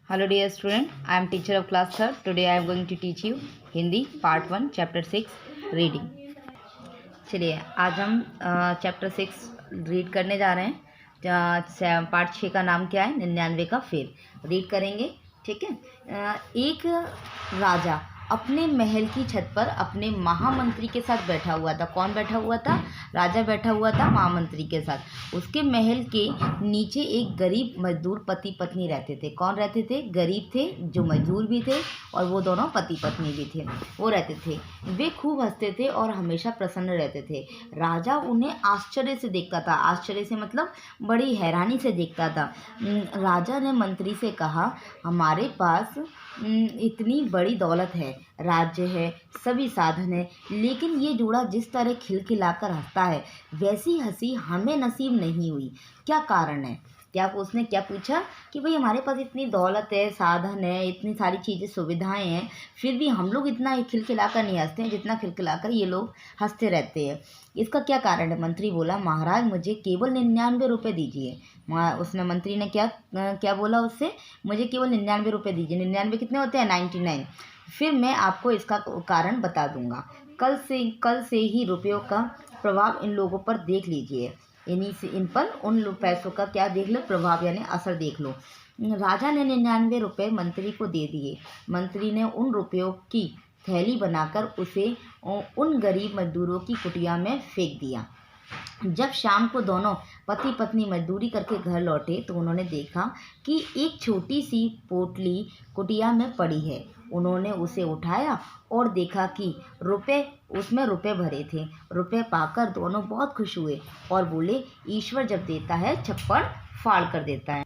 Hello dear student, I am teacher of class 3rd. Today I am going to teach you Hindi part 1 chapter 6 reading. चलिए आज हम chapter 6 read करने जा रहे हैं। Part 6 का नाम क्या है? 99 का फेर। रीड करेंगे, ठीक है। एक राजा अपने महल की छत पर अपने महामंत्री के साथ बैठा हुआ था। कौन बैठा हुआ था? राजा बैठा हुआ था महामंत्री के साथ। उसके महल के नीचे एक गरीब मजदूर पति पत्नी रहते थे। कौन रहते थे? गरीब थे, जो मजदूर भी थे और वो दोनों पति पत्नी भी थे, वो रहते थे। वे खूब हंसते थे और हमेशा प्रसन्न रहते थे। राजा उन्हें आश्चर्य से देखता था। आश्चर्य से मतलब बड़ी हैरानी से देखता था। राजा ने मंत्री से कहा, हमारे पास इतनी बड़ी दौलत है, राज्य है, सभी साधन है, लेकिन ये जोड़ा जिस तरह खिलखिलाकर हंसता है वैसी हंसी हमें नसीब नहीं हुई। क्या कारण है? उसने क्या पूछा कि भाई हमारे पास इतनी दौलत है, साधन है, इतनी सारी चीज़ें सुविधाएं हैं, फिर भी हम लोग इतना खिलखिलाकर नहीं हंसते हैं जितना खिलखिलाकर ये लोग हंसते रहते हैं। इसका क्या कारण है? मंत्री बोला, महाराज मुझे केवल 99 रुपये दीजिए। उसने मंत्री ने क्या बोला उससे? मुझे केवल 99 रुपये दीजिए। 99 कितने होते हैं? 99। फिर मैं आपको इसका कारण बता दूंगा। कल से ही रुपयों का प्रभाव इन लोगों पर देख लीजिए। इन पर उन पैसों का क्या देख लो? प्रभाव यानी असर देख लो। राजा ने 99 रुपये मंत्री को दे दिए। मंत्री ने उन रुपयों की थैली बनाकर उसे उन गरीब मजदूरों की कुटिया में फेंक दिया। जब शाम को दोनों पति पत्नी मजदूरी करके घर लौटे तो उन्होंने देखा कि एक छोटी सी पोटली कुटिया में पड़ी है। उन्होंने उसे उठाया और देखा कि उसमें रुपए भरे थे। रुपए पाकर दोनों बहुत खुश हुए और बोले, ईश्वर जब देता है छप्पड़ फाड़ कर देता है।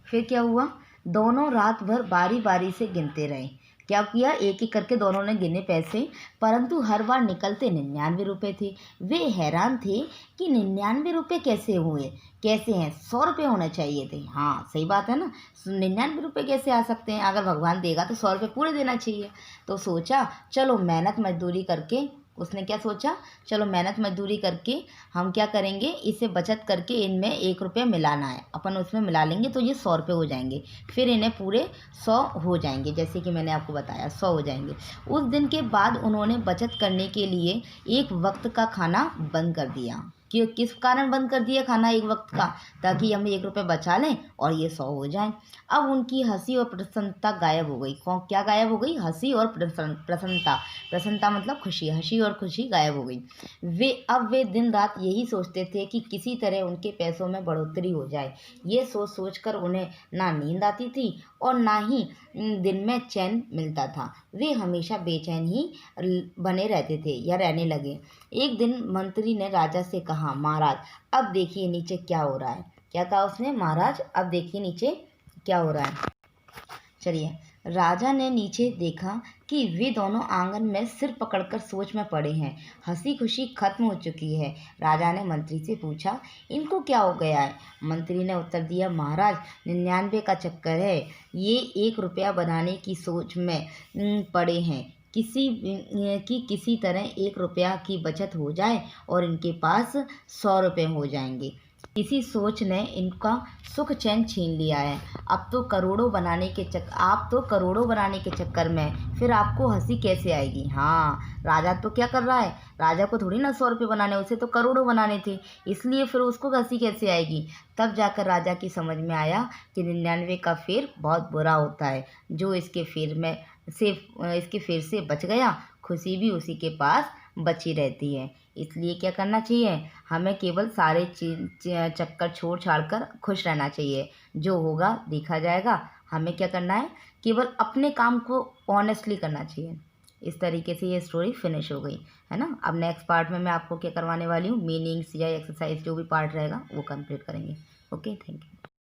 फिर क्या हुआ? दोनों रात भर बारी बारी से गिनते रहे। क्या किया? एक एक करके दोनों ने गिने पैसे, परंतु हर बार निकलते 99 रुपये थे। वे हैरान थे कि 99 रुपये कैसे हुए, कैसे हैं? 100 रुपये होने चाहिए थे। हाँ सही बात है ना, 99 रुपये कैसे आ सकते हैं? अगर भगवान देगा तो 100 रुपये पूरे देना चाहिए। तो सोचा चलो मेहनत मजदूरी करके, उसने क्या सोचा? चलो मेहनत मजदूरी करके हम क्या करेंगे, इसे बचत करके इनमें 1 रुपया मिलाना है, अपन उसमें मिला लेंगे तो ये 100 रुपये हो जाएंगे। फिर इन्हें पूरे 100 हो जाएंगे, जैसे कि मैंने आपको बताया 100 हो जाएंगे। उस दिन के बाद उन्होंने बचत करने के लिए एक वक्त का खाना बंद कर दिया। किस कारण बंद कर दिया खाना एक वक्त का? ताकि हम 1 रुपये बचा लें और ये 100 हो जाएं। अब उनकी हंसी और प्रसन्नता गायब हो गई। क्या गायब हो गई? हंसी और प्रसन्नता। प्रसन्नता मतलब खुशी, हंसी और खुशी गायब हो गई। वे दिन रात यही सोचते थे कि किसी तरह उनके पैसों में बढ़ोतरी हो जाए। ये सोच कर उन्हें ना नींद आती थी और ना ही दिन में चैन मिलता था। वे हमेशा बेचैन ही बने रहते थे या रहने लगे। एक दिन मंत्री ने राजा से कहा, महाराज अब देखिए नीचे क्या हो रहा है। क्या कहा उसने? महाराज अब देखिए नीचे क्या हो रहा है। चलिए, राजा ने नीचे देखा कि वे दोनों आंगन में सिर पकड़कर सोच में पड़े हैं। हंसी खुशी खत्म हो चुकी है। राजा ने मंत्री से पूछा, इनको क्या हो गया है? मंत्री ने उत्तर दिया, महाराज 99 का चक्कर है। ये 1 रुपया बनाने की सोच में पड़े हैं। किसी तरह 1 रुपया की बचत हो जाए और इनके पास 100 रुपये हो जाएंगे। इसी सोच ने इनका सुख चैन छीन लिया है। आप तो करोड़ों बनाने के चक्कर में, फिर आपको हंसी कैसे आएगी? हाँ, राजा तो क्या कर रहा है? राजा को थोड़ी ना 100 रुपये बनाने, उसे तो करोड़ों बनाने थे, इसलिए फिर उसको हंसी कैसे आएगी? तब जाकर राजा की समझ में आया कि 99 का फेर बहुत बुरा होता है। जो इसके फेर से बच गया, खुशी भी उसी के पास बची रहती है। इसलिए क्या करना चाहिए? हमें केवल सारे चक्कर छोड़ छाड़ कर खुश रहना चाहिए। जो होगा देखा जाएगा। हमें क्या करना है? केवल अपने काम को ऑनेस्टली करना चाहिए। इस तरीके से ये स्टोरी फिनिश हो गई है ना। अब नेक्स्ट पार्ट में मैं आपको क्या करवाने वाली हूँ, मीनिंग्स या एक्सरसाइज जो भी पार्ट रहेगा वो कंप्लीट करेंगे। Okay, thank you.